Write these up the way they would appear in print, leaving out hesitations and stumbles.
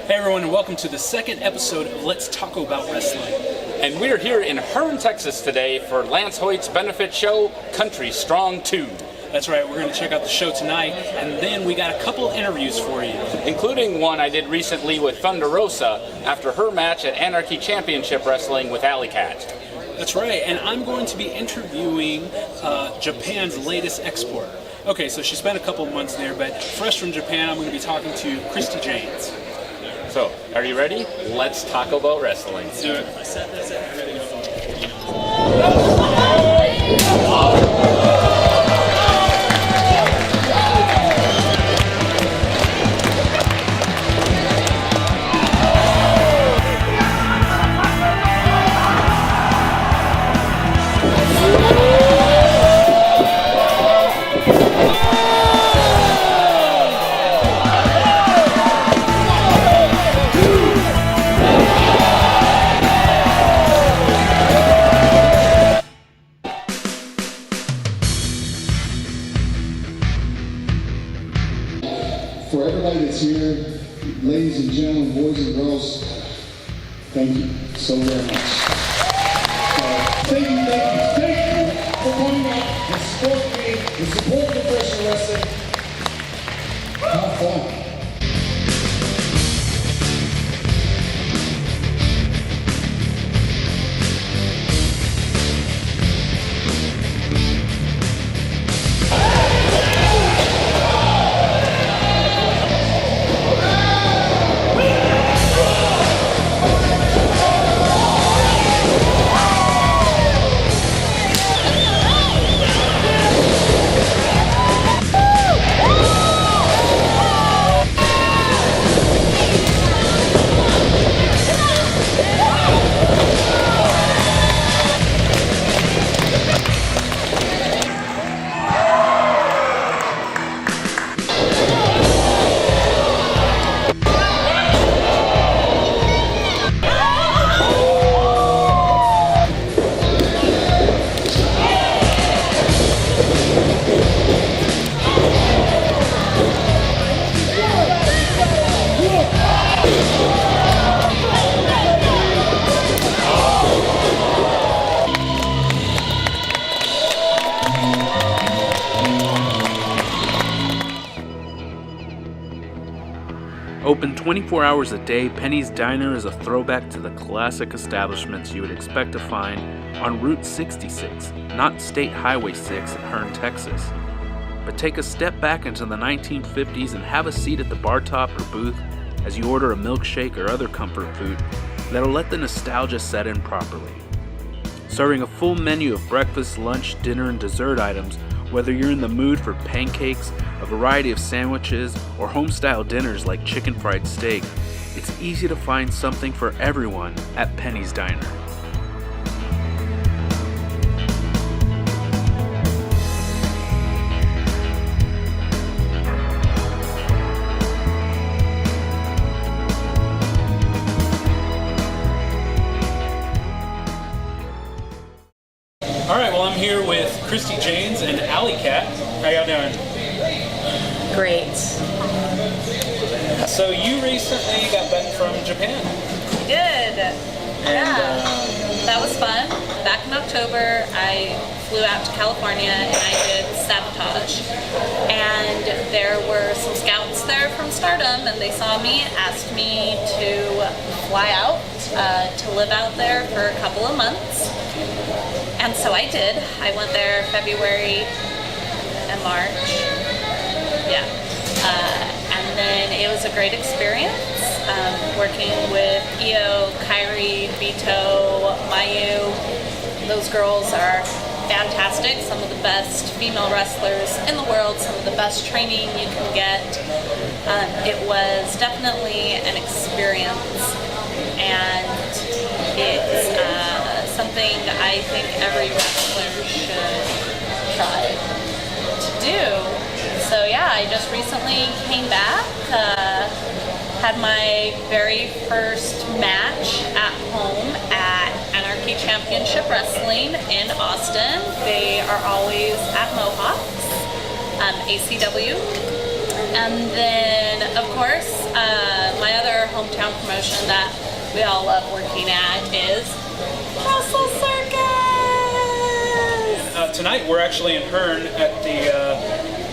Hey everyone, and welcome to the second episode of Let's Talk About Wrestling. And we're here in Hearne, Texas today for Lance Hoyt's benefit show, Country Strong 2. That's right, we're going to check out the show tonight, and then we got a couple interviews for you. Including one I did recently with Thunder Rosa after her match at Anarchy Championship Wrestling with Allie Kat. That's right, and I'm going to be interviewing Japan's latest exporter. Okay, so she spent a couple months there, but fresh from Japan, I'm going to be talking to Christi Jaynes. So, are you ready? Let's talk about wrestling. Let's do it. For everybody that's here, ladies and gentlemen, boys and girls, thank you so very much. Thank you for coming out and supporting me, and support professional wrestling. Have fun. Open 24 hours a day, Penny's Diner is a throwback to the classic establishments you would expect to find on Route 66, not State Highway 6 in Hearne, Texas. But take a step back into the 1950s and have a seat at the bar top or booth as you order a milkshake or other comfort food that'll let the nostalgia set in properly. Serving a full menu of breakfast, lunch, dinner, and dessert items, whether you're in the mood for pancakes, a variety of sandwiches, or home-style dinners like chicken fried steak, it's easy to find something for everyone at Penny's Diner. All right, well, I'm here with Christi Jaynes and Allie Kat. How y'all doing? Great. So you recently got back from Japan. Good. Yeah. That was fun. Back in October, I flew out to California and I did Sabotage. And there were some scouts there from Stardom and they saw me, asked me to fly out to live out there for a couple of months. And so I did. I went there February and March. Yeah. And then it was a great experience working with Io, Kairi, Vito, Mayu. Those girls are fantastic. Some of the best female wrestlers in the world, some of the best training you can get. It was definitely an experience, and it's something I think every wrestler should try to do. So yeah, I just recently came back, had my very first match at home at Anarchy Championship Wrestling in Austin. They are always at Mohawks, ACW. And then, of course, my other hometown hometown promotion that we all love working at is Wrestle Circus. Tonight we're actually in Hearne at the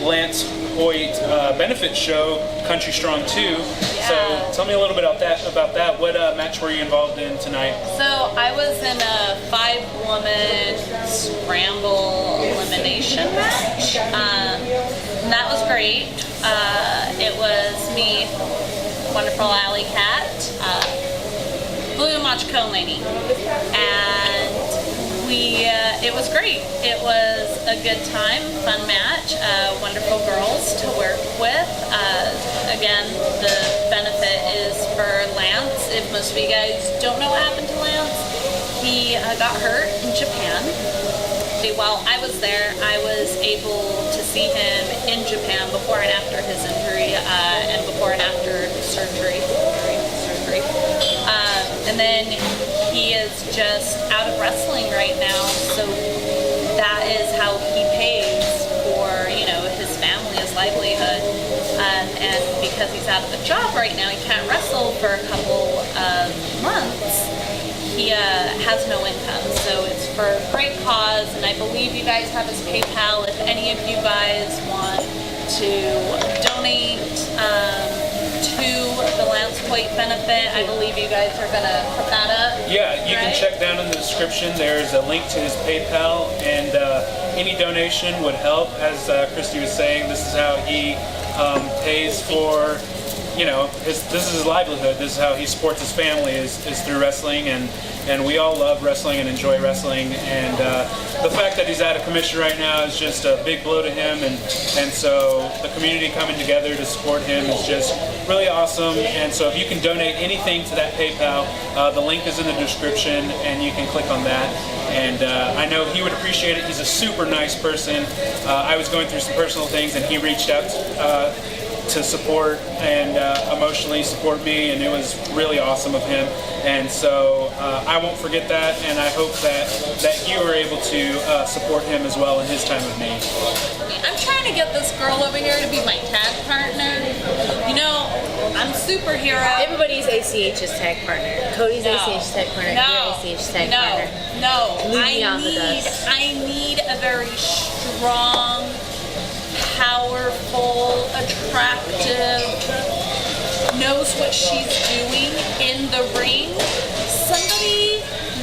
Lance Hoyt benefit show, Country Strong 2. Yeah. So tell me a little bit about that. What match were you involved in tonight? So I was in a 5-woman scramble elimination match. And that was great. It was me, wonderful Allie Kat, Blue Machicone Lady, and it was great. It was a good time, fun match, wonderful girls to work with. Again, the benefit is for Lance. If most of you guys don't know what happened to Lance, he got hurt in Japan. While I was there, I was able to see him in Japan before and after his injury, and before and after surgery. And then he is just out of wrestling right now, so that is how he pays for, his family, his livelihood. And because he's out of a job right now, he can't wrestle for a couple of months. He has no income, so it's for a great cause, and I believe you guys have his PayPal. If any of you guys want to donate to the Lance Hoyt benefit, I believe you guys are going to put that up. Yeah, you can check down in the description. There's a link to his PayPal, and any donation would help. As Christy was saying, this is how he pays for, this is his livelihood. This is how he supports his family is through wrestling, and we all love wrestling and enjoy wrestling, and the fact that he's out of commission right now is just a big blow to him, and so the community coming together to support him is just really awesome. And so if you can donate anything to that PayPal, the link is in the description, and you can click on that. And I know he would appreciate it. He's a super nice person. I was going through some personal things, and he reached out to support and emotionally support me, and it was really awesome of him. And so I won't forget that, and I hope that you were able to support him as well in his time of need. I'm trying to get this girl over here to be my tag partner. I'm superhero. Everybody's ACH's tag partner. Cody's ACH's tag partner. Your ACH's tag partner. I need a very strong, powerful, attractive, knows what she's doing in the ring. Somebody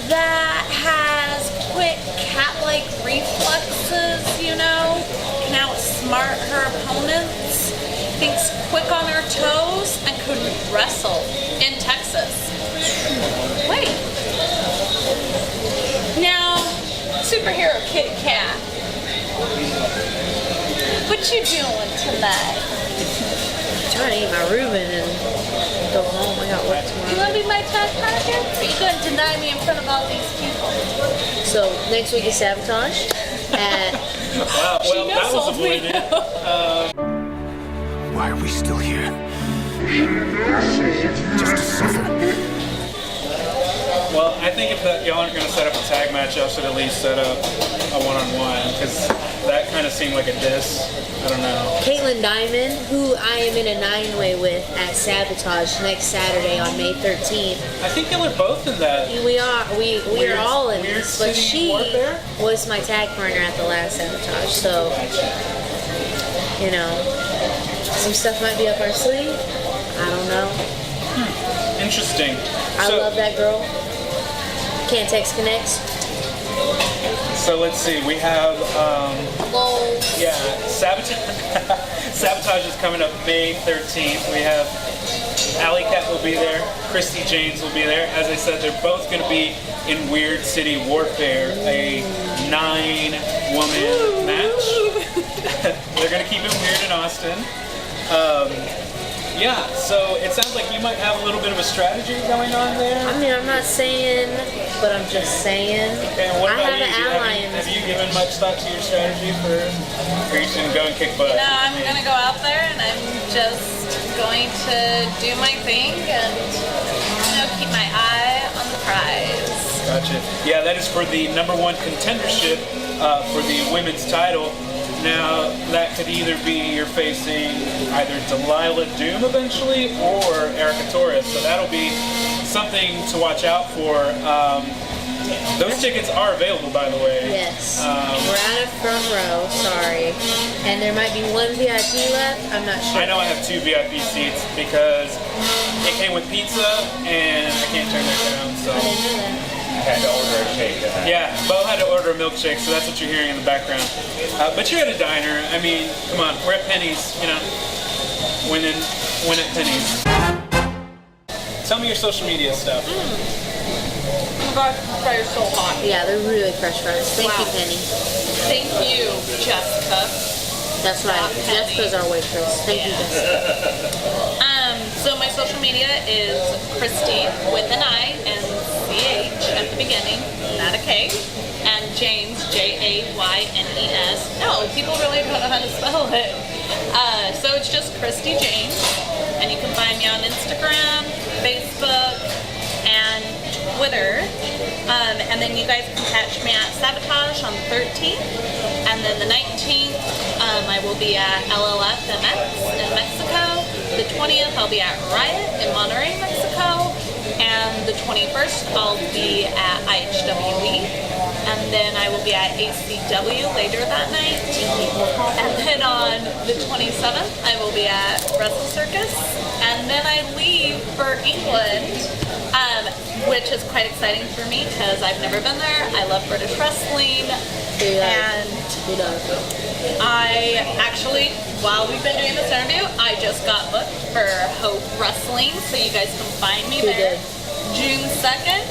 that has quick cat-like reflexes, can outsmart her opponents, thinks quick on her toes, and could wrestle in Texas. Wait. Now, superhero Kitty Cat. What you doing tonight? I'm trying to eat my Reuben and go home. I got work tomorrow. You want to be my tag partner? Or are you going to deny me in front of all these people? So next week is Sabotage. And well, that was avoided. Why are we still here? Just to suffer. Well, I think if y'all aren't going to set up a tag match, y'all should at least set up a one-on-one, because that kind of seemed like a diss. I don't know. Caitlin Diamond, who I am in a 9-way with at Sabotage next Saturday on May 13th. I think y'all are both in that. We are all in Weird this, but City she Warfare? was my tag partner at the last Sabotage, so some stuff might be up our sleeve. I don't know. Interesting. I love that girl. Can't text connects. So let's see. We have Sabotage is coming up May 13th. We have Allie Kat will be there. Christi Jaynes will be there. As I said, they're both going to be in Weird City Warfare, a 9-woman match. They're going to keep it weird in Austin. So it sounds like you might have a little bit of a strategy going on there. I mean, I'm not saying, but I'm just saying. Okay, and what I about have an ally in Have this. you given much thought to your strategy for you're just going to go and kick butt? No, I'm going to go out there and I'm just going to do my thing and keep my eye on the prize. Gotcha. Yeah, that is for the #1 contendership for the women's title. Now, that could either be you're facing either Delilah Doom eventually or Erica Torres, so that'll be something to watch out for. Those tickets are available, by the way. Yes. We're out of front row, sorry. And there might be one VIP left, I'm not sure. I know I have 2 VIP seats because it came with pizza and I can't turn that down, so. I didn't know that. Had to order a shake. Yeah, Bo had to order a milkshake, so that's what you're hearing in the background. But you're at a diner. I mean, come on, we're at Penny's, you know, win at Penny's. Tell me your social media stuff. Oh my gosh, fries are so hot. Yeah, they're really fresh fries. Thank you, Wow. Penny. Thank you, Jessica. That's right. Penny. Jessica's our waitress. Thank you, Jessica. So my social media is Christi with an I and CH at the beginning, not a K, and James, Jaynes. No, people really don't know how to spell it. So it's just Christi James, and you can find me on Instagram, Facebook, and Twitter. And then you guys can catch me at Sabotage on the 13th, and then the 19th I will be at LLF-MX in Mexico. The 20th I'll be at Riot in Monterrey, Mexico, and the 21st I'll be at IHWE, and then I will be at ACW later that night, and then on the 27th I will be at Wrestle Circus, and then I leave for England, which is quite exciting for me because I've never been there. I love British wrestling, and I actually, while we've been doing this interview, I just got booked for Hope Wrestling, so you guys can find me there. June 2nd,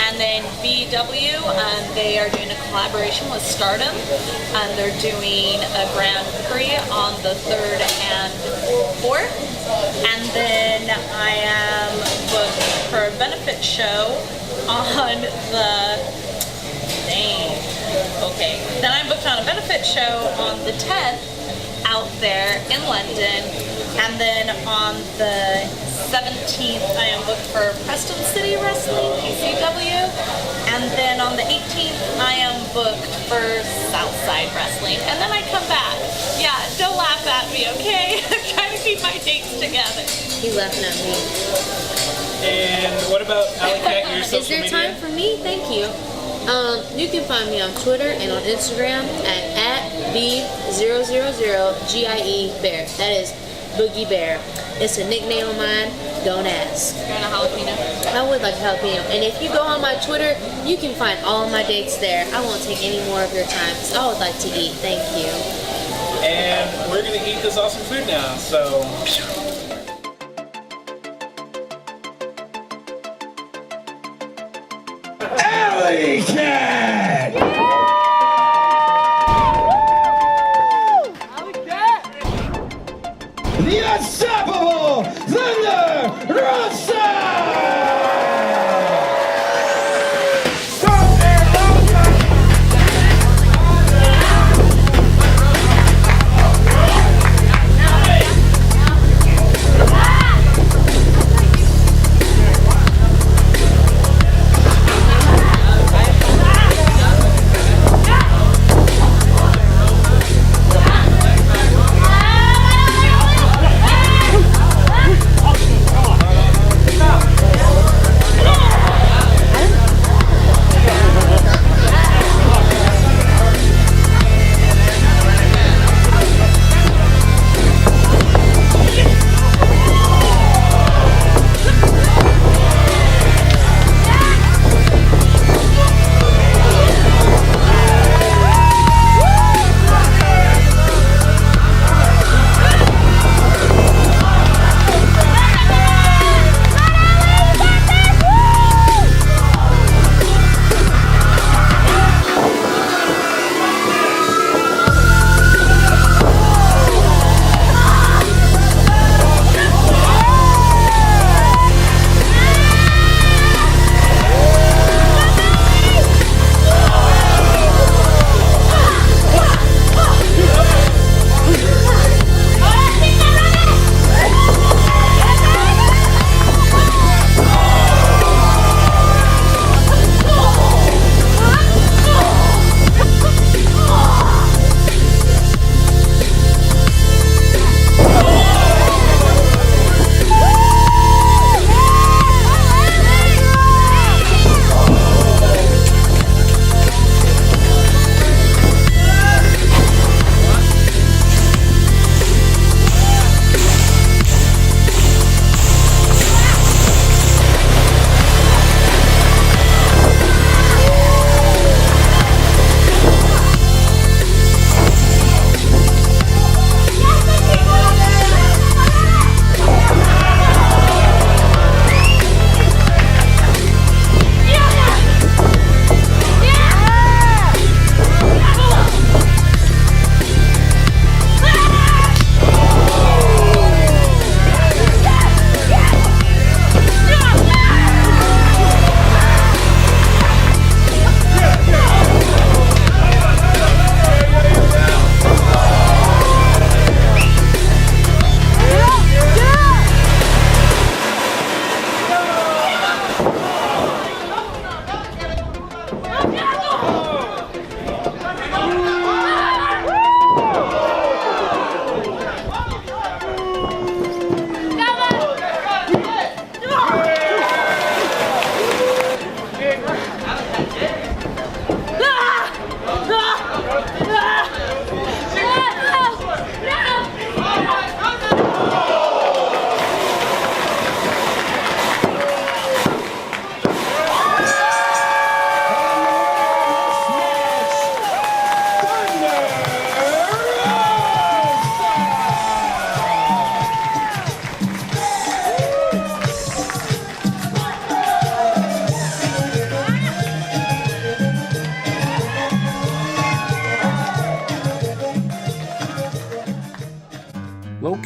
and then BW, they are doing a collaboration with Stardom, and they're doing a Grand Prix on the 3rd and 4th, and then I am booked for a benefit show on the, then I'm booked on a benefit show on the 10th out there in London, and then on the 17th I am booked for Preston City Wrestling, PCW, and then on the 18th I am booked for Southside Wrestling, and then I come back. Yeah, don't laugh at me, okay? I'm trying to keep my dates together. He's laughing at me. And what about Allie Kat, your social Is there media? time for me? Thank you. You can find me on Twitter and on Instagram at B000GIE Bear. That is Boogie Bear. It's a nickname of mine. Don't ask. You're on a jalapeno? I would like a jalapeno. And if you go on my Twitter, you can find all my dates there. I won't take any more of your time because I would like to eat. Thank you. And we're going to eat this awesome food now, so... Allie Kat! The unstoppable Thunder Rosa!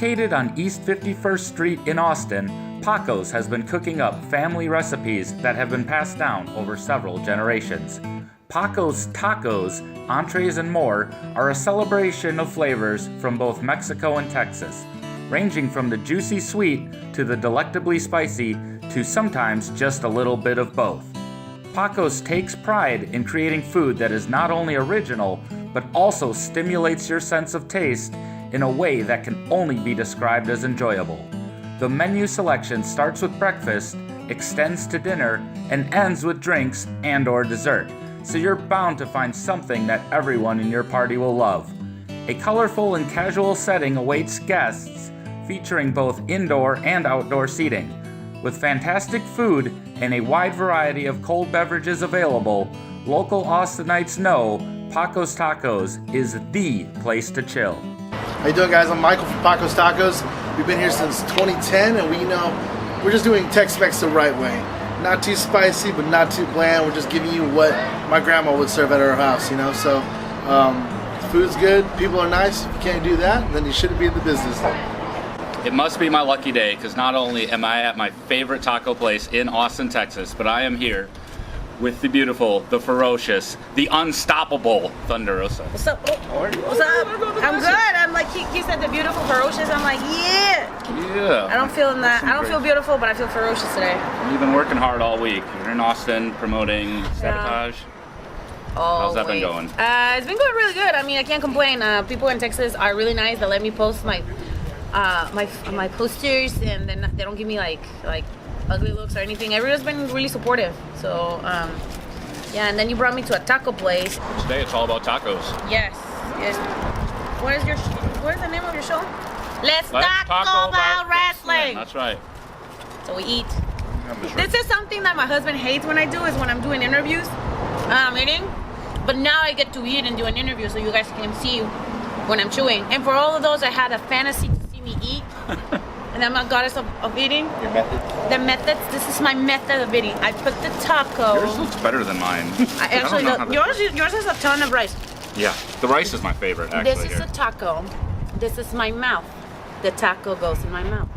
Located on East 51st Street in Austin, Paco's has been cooking up family recipes that have been passed down over several generations. Paco's tacos, entrees, and more are a celebration of flavors from both Mexico and Texas, ranging from the juicy sweet to the delectably spicy to sometimes just a little bit of both. Paco's takes pride in creating food that is not only original, but also stimulates your sense of taste in a way that can only be described as enjoyable. The menu selection starts with breakfast, extends to dinner, and ends with drinks and/or dessert, so you're bound to find something that everyone in your party will love. A colorful and casual setting awaits guests, featuring both indoor and outdoor seating. With fantastic food and a wide variety of cold beverages available, local Austinites know Paco's Tacos is the place to chill. How you doing, guys? I'm Michael from Paco's Tacos. We've been here since 2010, and we're just doing Tex-Mex the right way. Not too spicy, but not too bland. We're just giving you what my grandma would serve at her house, So, food's good, people are nice. If you can't do that, then you shouldn't be in the business. It must be my lucky day, because not only am I at my favorite taco place in Austin, Texas, but I am here with the beautiful, the ferocious, the unstoppable Thunder Rosa. What's up? What's up? I'm good. I'm like, he said the beautiful, ferocious. I'm like, yeah. Yeah. I don't feel beautiful, but I feel ferocious today. You've been working hard all week. You're in Austin promoting Sabotage. How's that been going? It's been going really good. I mean, I can't complain. People in Texas are really nice. They let me post my posters, and then they don't give me like ugly looks or anything. Everyone's been really supportive. So yeah, and then you brought me to a taco place. Today it's all about tacos. Yes. What is the name of your show? Let's talk about wrestling. That's right. So we eat. This is something that my husband hates when I do, is when I'm doing interviews, eating. But now I get to eat and do an interview, so you guys can see when I'm chewing. And for all of those that had a fantasy to see me eat, and I'm a goddess of eating. Your methods? The methods. This is my method of eating. I put the taco. Yours looks better than mine. Yours has a ton of rice. Yeah, the rice is my favorite, actually. This is a taco. This is my mouth. The taco goes in my mouth.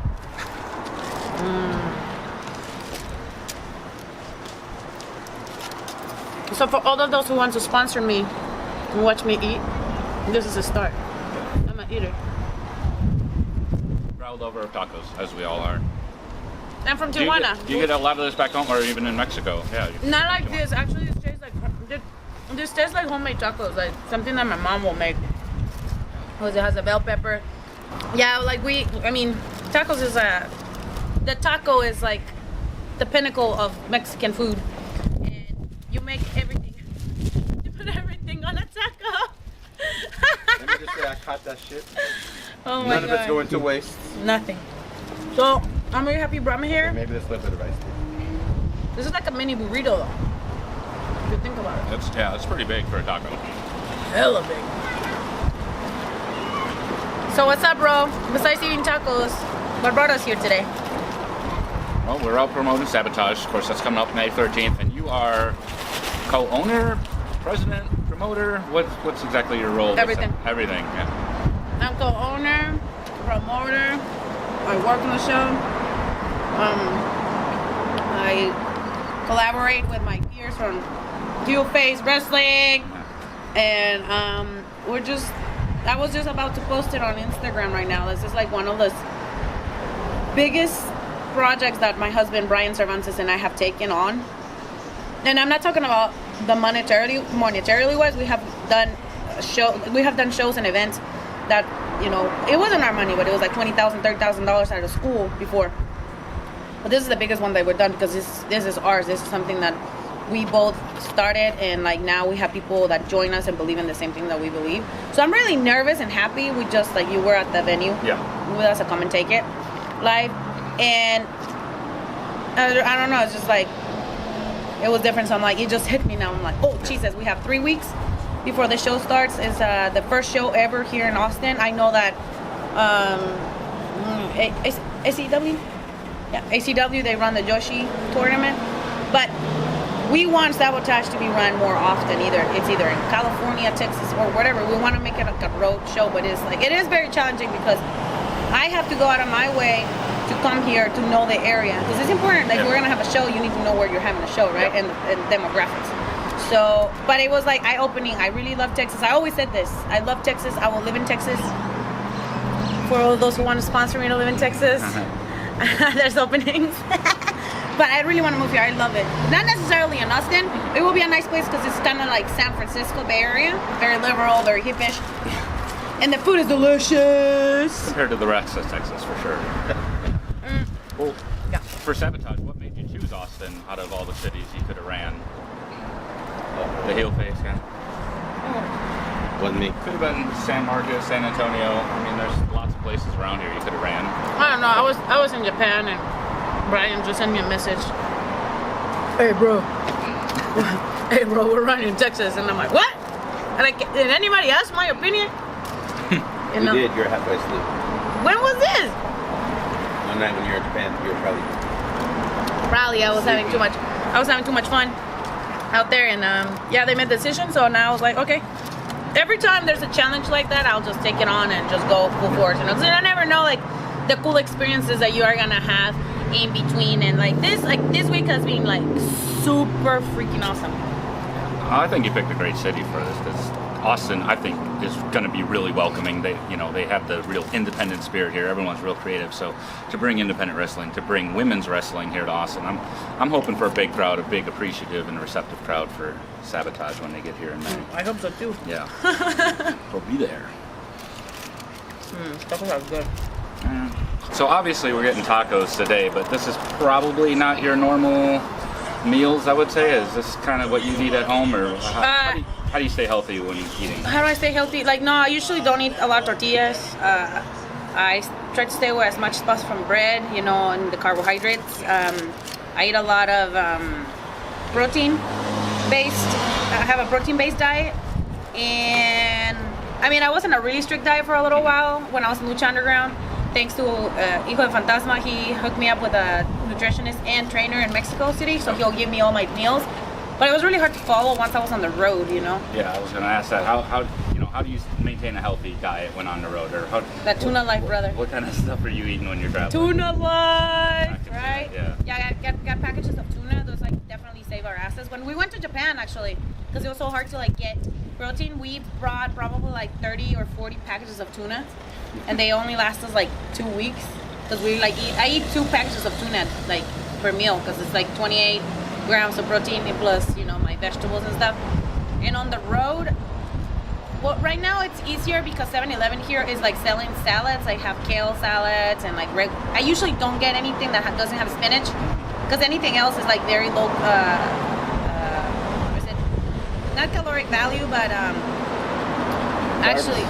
So for all of those who want to sponsor me and watch me eat, this is a start. I'm an eater. Proud lover of tacos, as we all are. I'm from Tijuana. Do you get a lot of this back home, or even in Mexico? Yeah. Not like this. Actually, this tastes like homemade tacos, like something that my mom will make. Because it has a bell pepper. Yeah, tacos is the taco is like the pinnacle of Mexican food. And you make everything. You put everything on a taco. Let me just say, I caught that shit. Oh my God. None of it's going to waste. Nothing. So, I'm really happy you brought me here. Maybe there's a little bit of rice. This is like a mini burrito though. If you think about it. That's pretty big for a taco. Hella big. So what's up, bro? Besides eating tacos, what brought us here today? Well, we're out promoting Sabotage. Of course, that's coming up May 13th. And you are co-owner, president, promoter? What's exactly your role? Everything. Everything, yeah. I'm co-owner, promoter. I work on the show. I collaborate with my peers from Dual Face Wrestling. And I was just about to post it on Instagram right now. This is like one of the biggest projects that my husband Brian Cervantes and I have taken on. And I'm not talking about the monetarily wise. We have done shows and events that, it wasn't our money, but it was like $20,000, $30,000 out of school before. But this is the biggest one that we've done because this is ours. This is something that we both started, and like now we have people that join us and believe in the same thing that we believe. So I'm really nervous and happy. We just you were at the venue. Yeah. With us to come and take it live, and I don't know. It's just like it was different. So I'm like, it just hit me now. I'm like, oh Jesus, we have 3 weeks before the show starts. It's the first show ever here in Austin. I know that ACW, ACW, they run the Joshi tournament, but we want Sabotage to be run more often. It's either in California, Texas, or whatever. We want to make it like a road show, but it is very challenging because I have to go out of my way to come here to know the area, because it's important. Like, we're gonna have a show, you need to know where you're having a show, right? And demographics. So, but it was like eye-opening. I really love Texas. I always said this. I love Texas. I will live in Texas. For all those who want to sponsor me to live in Texas, there's openings. But I really want to move here. I love it. Not necessarily in Austin. It will be a nice place because it's kind of like San Francisco Bay Area. Very liberal, very hippish. And the food is delicious. Compared to the rest of Texas, for sure. Well, for Sabotage, what made you choose Austin out of all the cities you could have ran? The heel face guy? Wasn't me. Could have been San Marcos, San Antonio. I mean, there's lots of places around here you could have ran. I don't know. I was in Japan and Brian just sent me a message. Hey, bro. Hey, bro, we're running in Texas. And I'm like, what? And like, did anybody ask my opinion? You did. You're halfway asleep. When was this? One night when you were in Japan, you were probably I was having too much. I was having too much fun out there, and yeah, they made the decision. So now I was like, okay. Every time there's a challenge like that, I'll just take it on and just go full force. You know, 'cause I never know like the cool experiences that you are gonna have in between, and like this week has been like super freaking awesome. I think you picked a great city for this because Austin, I think, is going to be really welcoming. They have the real independent spirit here. Everyone's real creative. So to bring independent wrestling, to bring women's wrestling here to Austin, I'm hoping for a big crowd, a big appreciative and receptive crowd for Sabotage when they get here in May. I hope so too. Yeah, we'll be there. That sounds good. So obviously we're getting tacos today, but this is probably not your normal meals, I would say. Is this kind of what you eat at home, or how do you stay healthy when eating? How do I stay healthy? Like, no, I usually don't eat a lot of tortillas. I try to stay away as much as possible from bread, you know, and the carbohydrates. I eat a lot of protein-based. I have a protein-based diet. And, I mean, I was on a really strict diet for a little while when I was in Lucha Underground. Thanks to Hijo de Fantasma, he hooked me up with a nutritionist and trainer in Mexico City, so he'll give me all my meals. But it was really hard to follow once I was on the road, you know. Yeah, I was going to ask that. How do you maintain a healthy diet when on the road, or that tuna life, brother? What kind of stuff are you eating when you're traveling? Tuna life, right? Yeah. I got packages of tuna. Those like definitely save our asses. When we went to Japan, actually, because it was so hard to like get protein, we brought probably like 30 or 40 packages of tuna, and they only last us like 2 weeks. Because I eat 2 packages of tuna like per meal, because it's like 28 grams of protein plus, you know, my vegetables and stuff. And on the road, well, right now it's easier because 7-Eleven here is like selling salads. I have kale salads and like I usually don't get anything that doesn't have spinach, because anything else is like very low what is it, not caloric value, but actually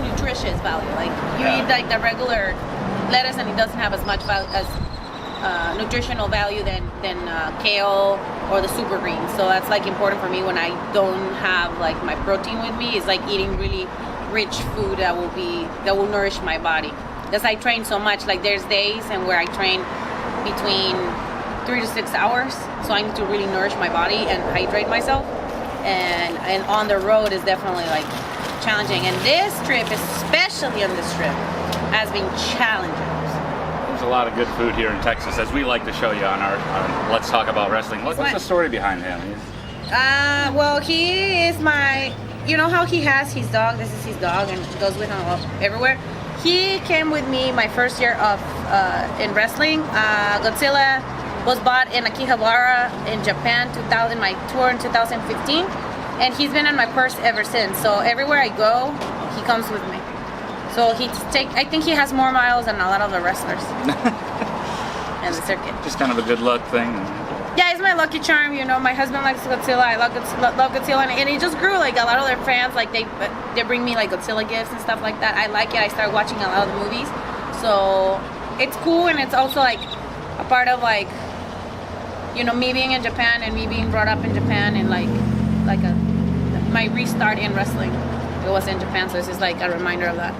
nutritious value. Like you eat like the regular lettuce and it doesn't have as much nutritional value than kale or the super greens. So that's like important for me when I don't have like my protein with me. Is like eating really rich food that will nourish my body. Because I train so much. Like there's days and where I train between 3 to 6 hours. So I need to really nourish my body and hydrate myself. And on the road is definitely like challenging. And this trip, especially on this trip, has been challenging. There's a lot of good food here in Texas, as we like to show you on our Let's Talk About Wrestling. What's the story behind him? Well, he is you know how he has his dog? This is his dog and he goes with him everywhere. He came with me my first year in wrestling. Godzilla was bought in Akihabara in Japan, my tour in 2015. And he's been in my purse ever since. So everywhere I go, he comes with me. So I think he has more miles than a lot of the wrestlers in the circuit. Just kind of a good luck thing. Yeah, it's my lucky charm. You know, my husband likes Godzilla. I love Godzilla, and it just grew. Like a lot of their fans, like they bring me like Godzilla gifts and stuff like that. I like it. I started watching a lot of the movies, so it's cool, and it's also like a part of like, you know, me being in Japan and me being brought up in Japan, and my restart in wrestling. It was in Japan, so this is like a reminder of that.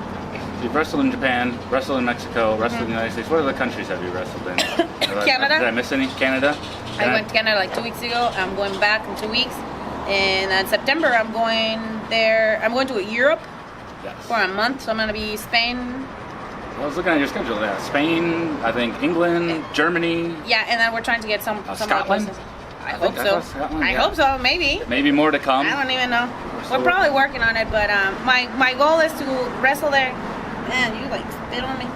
You've wrestled in Japan, wrestled in Mexico, wrestled in the United States. What other countries have you wrestled in? Canada. Did I miss any? Canada? I went to Canada like 2 weeks ago. I'm going back in 2 weeks. And in September, I'm going there. I'm going to Europe for a month. So I'm going to be Spain, I was looking at your schedule. Spain, I think England, Germany. Yeah, and then we're trying to get some Scotland. other places. I hope so. Scotland, I hope so. Maybe. Maybe more to come. I don't even know. We're probably working on it, but my goal is to wrestle there. Man, you like spit on me.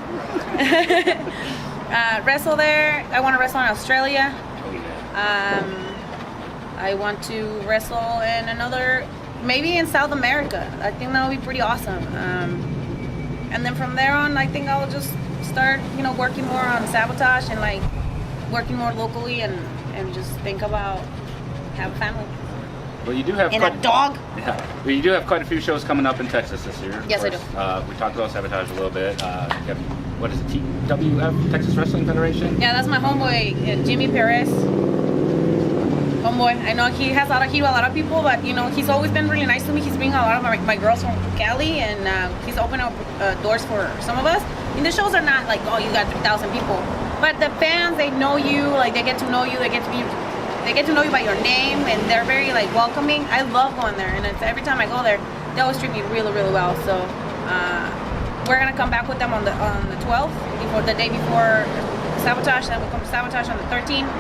Wrestle there. I want to wrestle in Australia. Oh, yeah. I want to wrestle in maybe in South America. I think that would be pretty awesome. And then from there on, I think I'll just start, working more on Sabotage and like working more locally and just think about have a family. Well, you do have a dog. Yeah. Well, you do have quite a few shows coming up in Texas this year. Yes, I do. We talked about Sabotage a little bit. You have, what is it, TWF, Texas Wrestling Federation? Yeah, that's my homeboy, Jimmy Perez. Homeboy. I know he has a lot of heat with a lot of people, but he's always been really nice to me. He's bringing a lot of my girls from Cali, and he's opened up doors for some of us. And the shows are not like, oh, you got 3,000 people, but the fans, they know you, like they get to know you, they get to know you by your name, and they're very like welcoming. I love going there, and every time I go there, they always treat me really, really well. So we're gonna come back with them on the 12th, the day before Sabotage. Then we'll come to Sabotage on the 13th.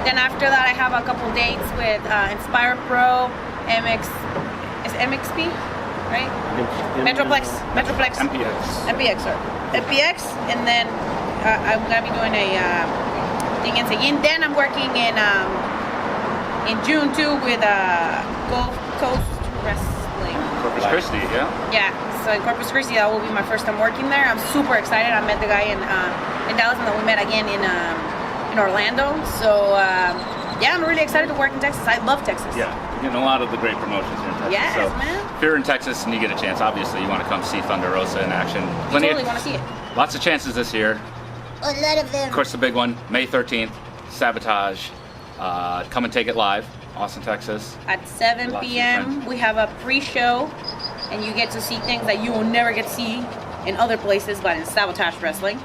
Then after that, I have a couple dates with Inspire Pro, MXP, right? Metroplex, MPX, and then I'm gonna be doing a thing in Seguin. Then I'm working in June too with Gulf Coast Wrestling. Corpus Christi, yeah. Yeah, so in Corpus Christi, that will be my first time working there. I'm super excited. I met the guy in Dallas, and then we met again in Orlando. So yeah, I'm really excited to work in Texas. I love Texas. Yeah, you're getting a lot of the great promotions here in Texas. Yes, so man. If you're in Texas and you get a chance, obviously you want to come see Thunder Rosa in action. I totally want to see it. Lots of chances this year. A lot of them. Of course, the big one, May 13th, Sabotage. Come and take it live, Austin, Texas. At 7 p.m. we have a pre-show, and you get to see things that you will never get to see in other places, but in Sabotage Wrestling.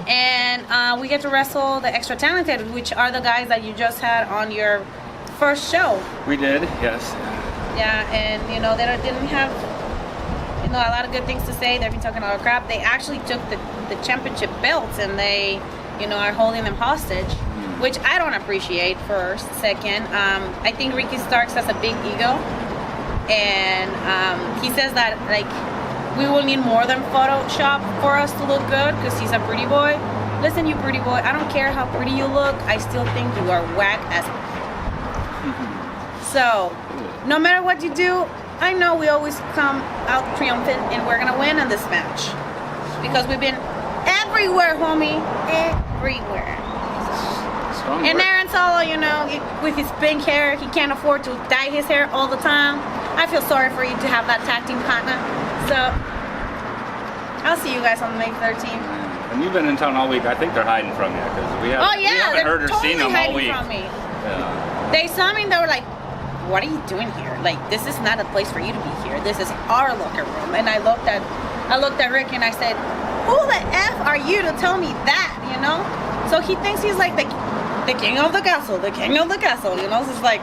And we get to wrestle the Extra Talented, which are the guys that you just had on your first show. We did, yes. Yeah, and they didn't have a lot of good things to say. They've been talking a lot of crap. They actually took the championship belts, and they are holding them hostage, which I don't appreciate. First, second, I think Ricky Starks has a big ego, and he says that like we will need more than Photoshop for us to look good because he's a pretty boy. Listen, you pretty boy, I don't care how pretty you look, I still think you are whack as so no matter what you do, I know we always come out triumphant, and we're gonna win in this match because we've been everywhere, homie, everywhere. Strong and work. Aaron Solo, with his pink hair, he can't afford to dye his hair all the time. I feel sorry for you to have that tag team partner. So I'll see you guys on May 13th. And you've been in town all week. I think they're hiding from you because we haven't heard or seen them all week. From me. Yeah. They saw me and they were like, "What are you doing here? Like, this is not a place for you to be here. This is our locker room." And I looked at Rick and I said, "Who the F are you to tell me that?" So he thinks he's like the king of the castle, the king of the castle. So it's like,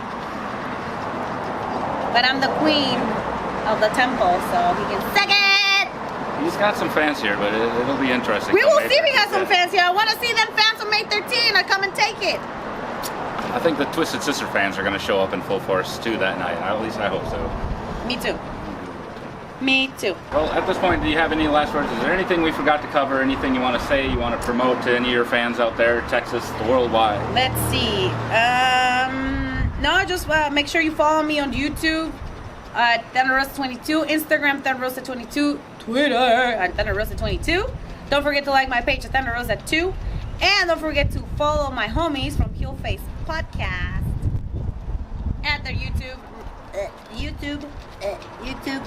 but I'm the queen of the temple, so he can suck it. He's got some fans here, but it'll be interesting. We will see if he has some fans here. I want to see them fans on May 13th. I come and take it. I think the Twisted Sister fans are going to show up in full force too that night. At least I hope so. Me too. Me too. Well, at this point, do you have any last words? Is there anything we forgot to cover? Anything you want to say? You want to promote to any of your fans out there, Texas, worldwide? Let's see. No, just make sure you follow me on YouTube at Thunder Rosa 22, Instagram Thunder Rosa 22, Twitter at Thunder Rosa 22. Don't forget to like my page at Thunder Rosa 2, and don't forget to follow my homies from Heel Face Podcast at their YouTube,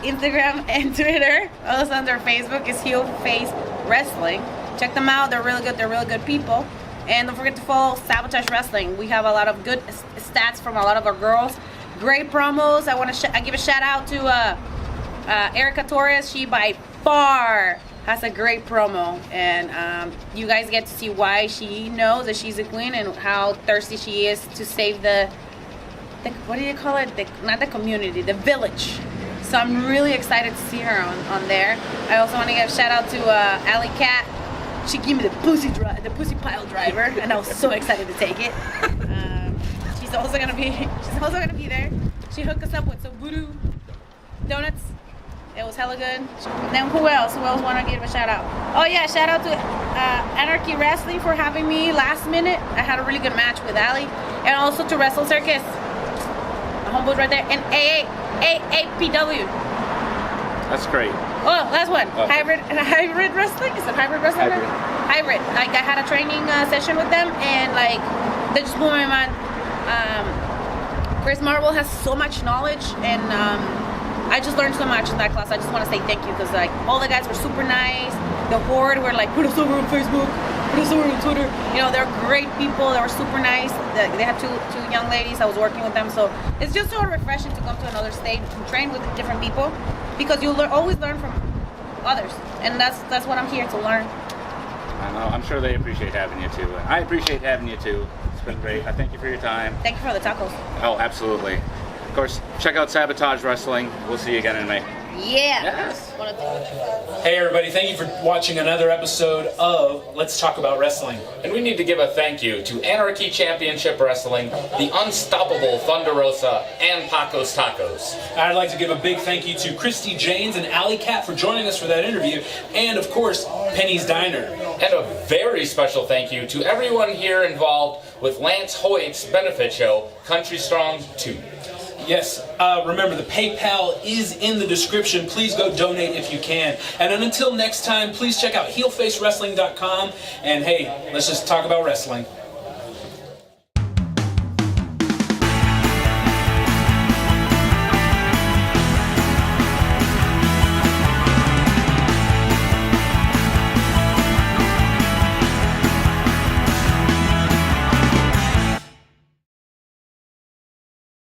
Instagram, and Twitter. Also on their Facebook is Heel Face Wrestling. Check them out. They're really good. They're really good people. And don't forget to follow Sabotage Wrestling. We have a lot of good stats from a lot of our girls. Great promos. I want to give a shout out to Erica Torres. She by far has a great promo, and you guys get to see why she knows that she's a queen and how thirsty she is to save the what do you call it? Not the community, the village. So I'm really excited to see her on there. I also want to give a shout out to Allie Kat. she gave me the pussy pile driver, and I was so excited to take it. She's also gonna be there. She hooked us up with some voodoo donuts. It was hella good. Then who else want to give a shout out? Oh yeah, shout out to Anarchy Wrestling for having me last minute. I had a really good match with Allie, and also to Wrestle Circus. The homeboys right there, and AAPW. That's great. Oh, last one. Okay. Hybrid wrestling. Is it hybrid wrestling? Hybrid. Like I had a training session with them, and like they just blew my mind. Chris Marvel has so much knowledge, and I just learned so much in that class. I just want to say thank you because like all the guys were super nice. The Horde were like, put us over on Facebook, put us over on Twitter. You know, they're great people. They were super nice. They had two young ladies. I was working with them, so it's just so refreshing to come to another state and train with different people because you always learn from others, and that's what I'm here to learn. I know. I'm sure they appreciate having you too. I appreciate having you too. It's been great. I thank you for your time. Thank you for the tacos. Oh, absolutely. Of course, check out Sabotage Wrestling. We'll see you again in May. Yeah. Yes. Hey everybody, thank you for watching another episode of Let's Talk About Wrestling. And we need to give a thank you to Anarchy Championship Wrestling, the unstoppable Thunder Rosa, and Paco's Tacos. I'd like to give a big thank you to Christi Jaynes and Allie Kat for joining us for that interview, and of course, Penny's Diner. And a very special thank you to everyone here involved with Lance Hoyt's benefit show, Country Strong 2. Yes, remember the PayPal is in the description. Please go donate if you can. And then until next time, please check out heelfacewrestling.com. And hey, let's just talk about wrestling.